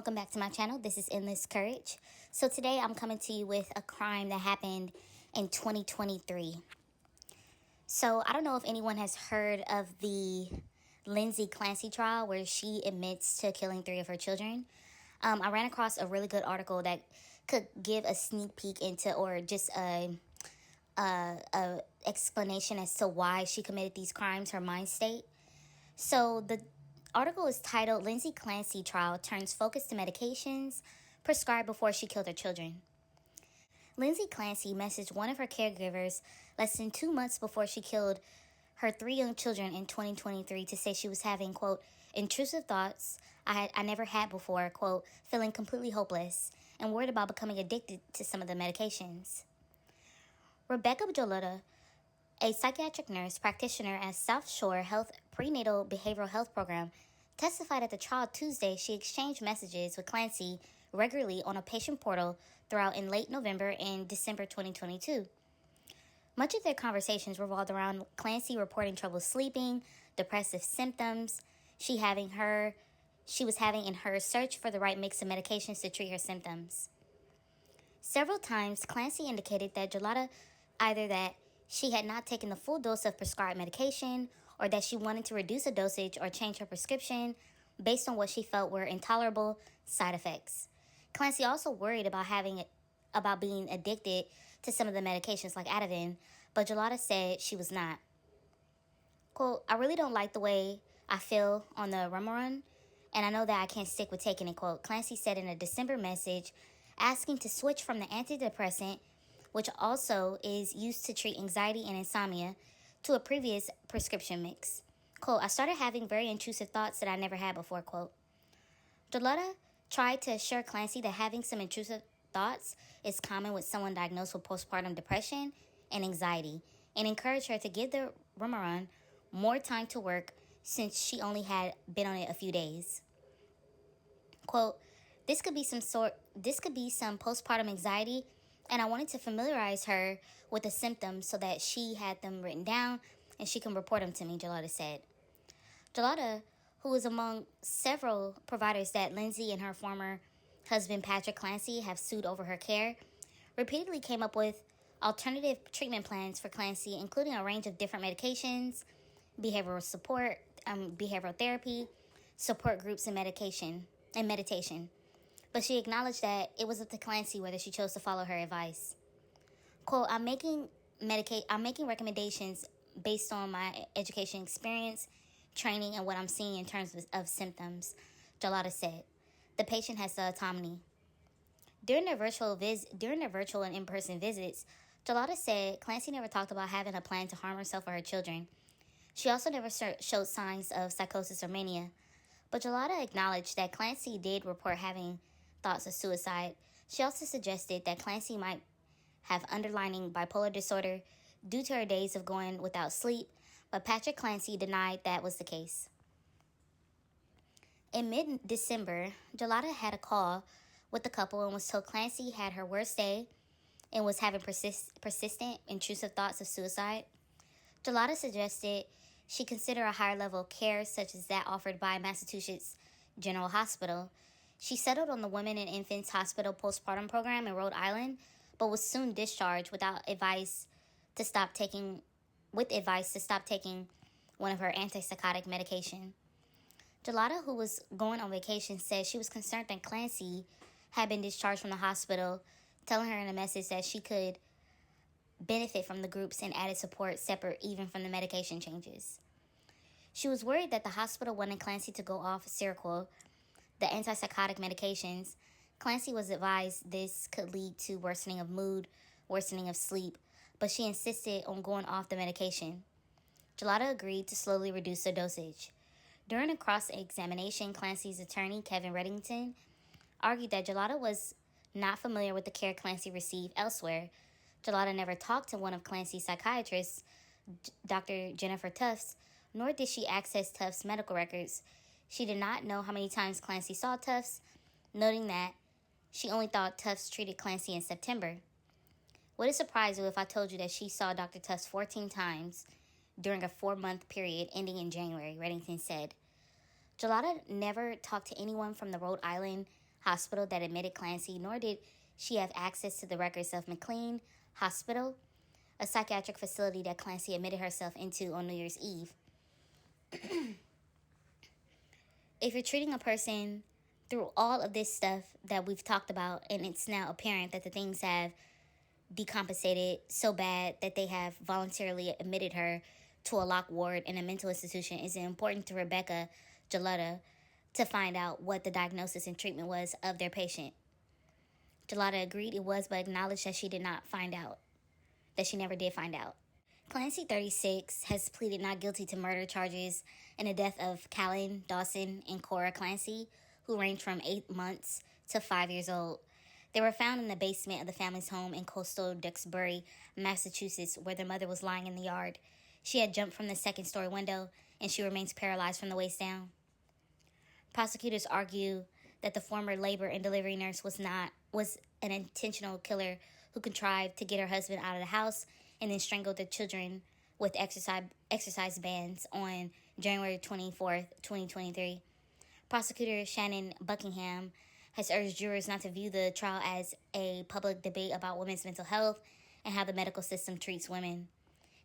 welcome back to my channel. This is Endless Courage. So today I'm coming to you with a crime that happened in 2023. So I don't know if anyone has heard of the Lindsay Clancy trial where she admits to killing 3 of her children. I ran across a really good article that could give a sneak peek into, or just a explanation as to why she committed these crimes, her mind state. So the article is titled Lindsay Clancy Trial Turns Focus to Medications Prescribed Before She Killed Her Children. Lindsay Clancy messaged one of her caregivers less than 2 months before she killed her 3 young children in 2023 to say she was having, quote, intrusive thoughts I never had before, quote, feeling completely hopeless and worried about becoming addicted to some of the medications. Rebecca Jolota, a psychiatric nurse practitioner at South Shore Health Prenatal Behavioral Health Program, testified at the trial Tuesday she exchanged messages with Clancy regularly on a patient portal throughout in late November and December 2022. Much of their conversations revolved around Clancy reporting trouble sleeping, depressive symptoms she was having in her search for the right mix of medications to treat her symptoms. Several times, Clancy indicated that Jolota either that she had not taken the full dose of prescribed medication, or that she wanted to reduce a dosage or change her prescription based on what she felt were intolerable side effects. Clancy also worried about being addicted to some of the medications like Ativan, but Jolota said she was not. Quote, I really don't like the way I feel on the Remeron, and I know that I can't stick with taking it, quote, Clancy said in a December message asking to switch from the antidepressant, which also is used to treat anxiety and insomnia, to a previous prescription mix. Quote, I started having very intrusive thoughts that I never had before, quote. Jolota tried to assure Clancy that having some intrusive thoughts is common with someone diagnosed with postpartum depression and anxiety, and encouraged her to give the Remeron more time to work since she only had been on it a few days. Quote, this could be some postpartum anxiety, and I wanted to familiarize her with the symptoms so that she had them written down and she can report them to me, Jolota said. Jolota, who is among several providers that Lindsay and her former husband Patrick Clancy have sued over her care, repeatedly came up with alternative treatment plans for Clancy, including a range of different medications, behavioral support, behavioral therapy, support groups, and meditation. But she acknowledged that it was up to Clancy whether she chose to follow her advice. Quote, I'm making recommendations based on my education experience, training, and what I'm seeing in terms of symptoms, Jolota said. The patient has the autonomy. During their virtual and in-person visits, Jolota said Clancy never talked about having a plan to harm herself or her children. She also never showed signs of psychosis or mania. But Jolota acknowledged that Clancy did report having thoughts of suicide. She also suggested that Clancy might have underlying bipolar disorder due to her days of going without sleep, but Patrick Clancy denied that was the case. In mid-December, Jolota had a call with the couple and was told Clancy had her worst day and was having persistent, intrusive thoughts of suicide. Jolota suggested she consider a higher level of care such as that offered by Massachusetts General Hospital. She settled on the Women and Infants Hospital postpartum program in Rhode Island, but was soon discharged with advice to stop taking one of her antipsychotic medication. Jolota, who was going on vacation, said she was concerned that Clancy had been discharged from the hospital, telling her in a message that she could benefit from the groups and added support separate even from the medication changes. She was worried that the hospital wanted Clancy to go off Seroquel, the antipsychotic medications. Clancy was advised this could lead to worsening of mood, worsening of sleep, but she insisted on going off the medication. Jolota agreed to slowly reduce the dosage. During a cross-examination, Clancy's attorney, Kevin Reddington, argued that Jolota was not familiar with the care Clancy received elsewhere. Jolota never talked to one of Clancy's psychiatrists, Dr. Jennifer Tufts, nor did she access Tufts' medical records. She did not know how many times Clancy saw Tufts, noting that she only thought Tufts treated Clancy in September. Would it surprise you if I told you that she saw Dr. Tufts 14 times during a 4-month period ending in January, Reddington said. Jolota never talked to anyone from the Rhode Island hospital that admitted Clancy, nor did she have access to the records of McLean Hospital, a psychiatric facility that Clancy admitted herself into on New Year's Eve. If you're treating a person through all of this stuff that we've talked about, and it's now apparent that the things have decompensated so bad that they have voluntarily admitted her to a locked ward in a mental institution, is it important to Rebecca Hxllo to find out what the diagnosis and treatment was of their patient? Hxllo agreed it was, but acknowledged that she did not find out, that she never did find out. Clancy, 36, has pleaded not guilty to murder charges in the death of Callan, Dawson, and Cora Clancy, who ranged from 8 months to 5 years old. They were found in the basement of the family's home in coastal Duxbury, Massachusetts, where their mother was lying in the yard. She had jumped from the second-story window, and she remains paralyzed from the waist down. Prosecutors argue that the former labor and delivery nurse was an intentional killer who contrived to get her husband out of the house and then strangled the children with exercise bands on January 24th, 2023. Prosecutor Shannon Buckingham has urged jurors not to view the trial as a public debate about women's mental health and how the medical system treats women.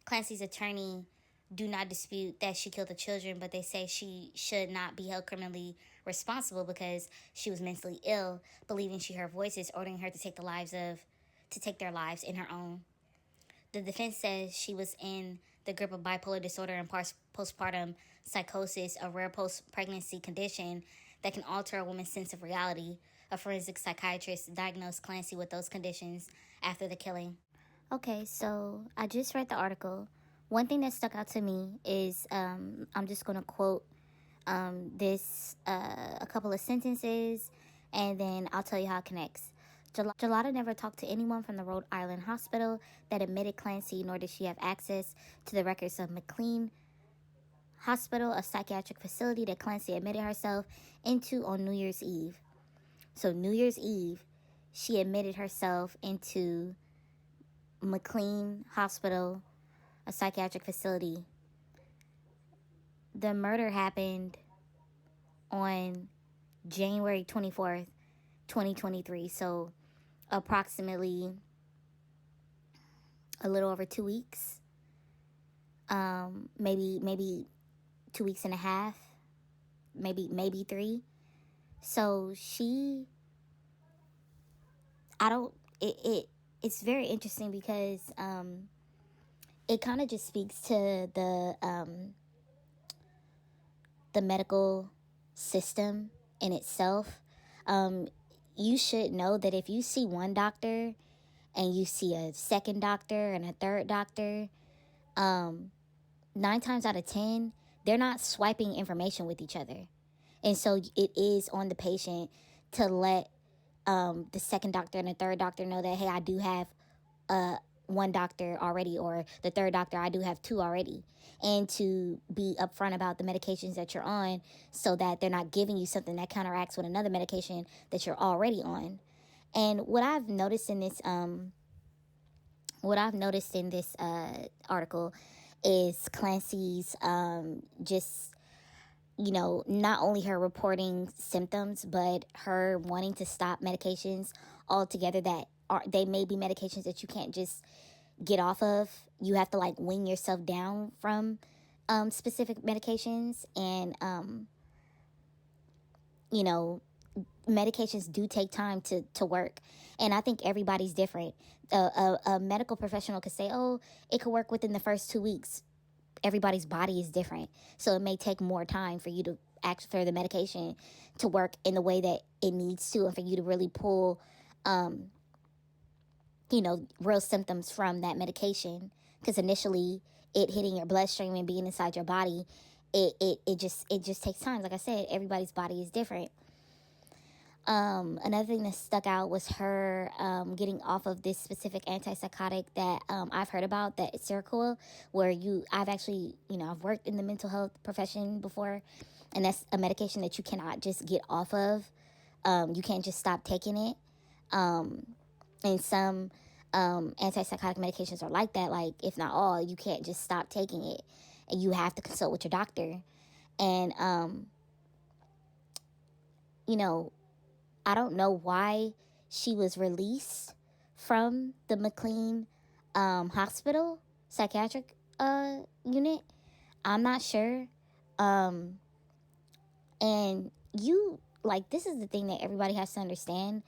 Clancy's attorney do not dispute that she killed the children, but they say she should not be held criminally responsible because she was mentally ill, believing she heard voices ordering her to take their lives in her own. The defense says she was in the grip of bipolar disorder and postpartum psychosis, a rare post-pregnancy condition that can alter a woman's sense of reality. A forensic psychiatrist diagnosed Clancy with those conditions after the killing. Okay, so I just read the article. One thing that stuck out to me is, I'm just going to quote a couple of sentences, and then I'll tell you how it connects. Hxllo never talked to anyone from the Rhode Island hospital that admitted Clancy, nor did she have access to the records of McLean Hospital, a psychiatric facility that Clancy admitted herself into on New Year's Eve. So New Year's Eve, she admitted herself into McLean Hospital, a psychiatric facility. The murder happened on January 24th, 2023. So approximately a little over 2 weeks. Maybe 2 weeks and a half. Maybe 3. So it's very interesting because it kind of just speaks to the medical system in itself. You should know that if you see one doctor and you see a second doctor and a third doctor, 9 times out of 10, they're not swiping information with each other. And so it is on the patient to let the second doctor and the third doctor know that, hey, I do have one doctor already, or the third doctor, I do have 2 already. And to be upfront about the medications that you're on so that they're not giving you something that counteracts with another medication that you're already on. And what I've noticed in this article is Clancy's just, not only her reporting symptoms, but her wanting to stop medications altogether they may be medications that you can't just get off of. You have to wean yourself down from specific medications, and medications do take time to work, and I think everybody's different. A medical professional could say, oh, it could work within the first 2 weeks. Everybody's body is different, so it may take more time for you to for the medication to work in the way that it needs to, and for you to really pull real symptoms from that medication, because initially it hitting your bloodstream and being inside your body, it just takes time. Like I said, everybody's body is different. Another thing that stuck out was her getting off of this specific antipsychotic that I've heard about, that it's Seroquel, where I've actually, I've worked in the mental health profession before, and that's a medication that you cannot just get off of. You can't just stop taking it. And some antipsychotic medications are like that, if not all. You can't just stop taking it, and you have to consult with your doctor. And I don't know why she was released from the McLean hospital psychiatric unit. I'm not sure. And you, like, this is the thing that everybody has to understand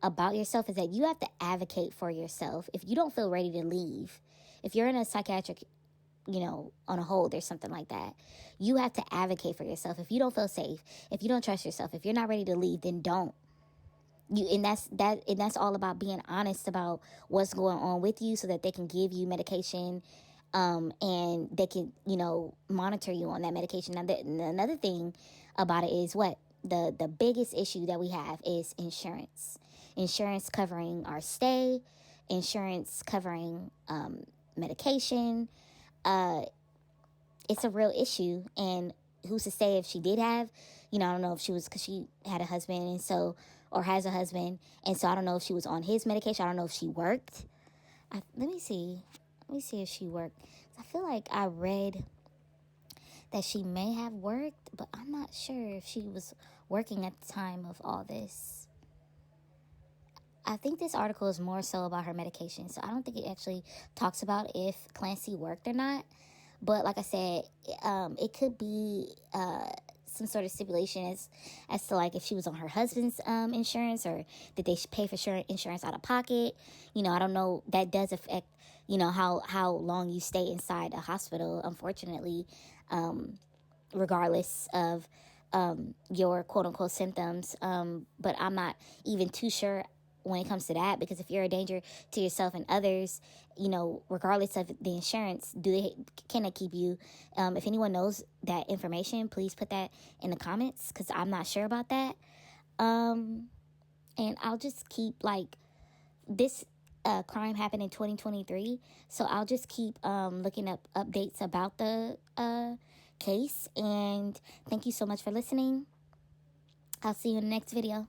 about yourself, is that you have to advocate for yourself. If you don't feel ready to leave, if you're in a psychiatric, on a hold or something like that, you have to advocate for yourself. If you don't feel safe, if you don't trust yourself, if you're not ready to leave, then don't. And that's all about being honest about what's going on with you, so that they can give you medication, and they can, monitor you on that medication. Now, another thing about it is what the biggest issue that we have is insurance covering our stay, insurance covering medication. It's a real issue. And who's to say if she did have, I don't know if she was, because she had a husband, and so, or has a husband, and so I don't know if she was on his medication. I don't know if she worked. Let me see if she worked. I feel like I read that she may have worked, but I'm not sure if she was working at the time of all this. I think this article is more so about her medication, so I don't think it actually talks about if Clancy worked or not. But like I said, it could be some sort of stipulation as to, like, if she was on her husband's insurance, or did they pay for insurance out of pocket. I don't know. That does affect, how long you stay inside a hospital, unfortunately, regardless of your quote-unquote symptoms. But I'm not even too sure when it comes to that, because if you're a danger to yourself and others, regardless of the insurance, can they keep you? If anyone knows that information, please put that in the comments, because I'm not sure about that. And I'll just keep, like, this crime happened in 2023, so I'll just keep looking up updates about the case. And thank you so much for listening. I'll see you in the next video.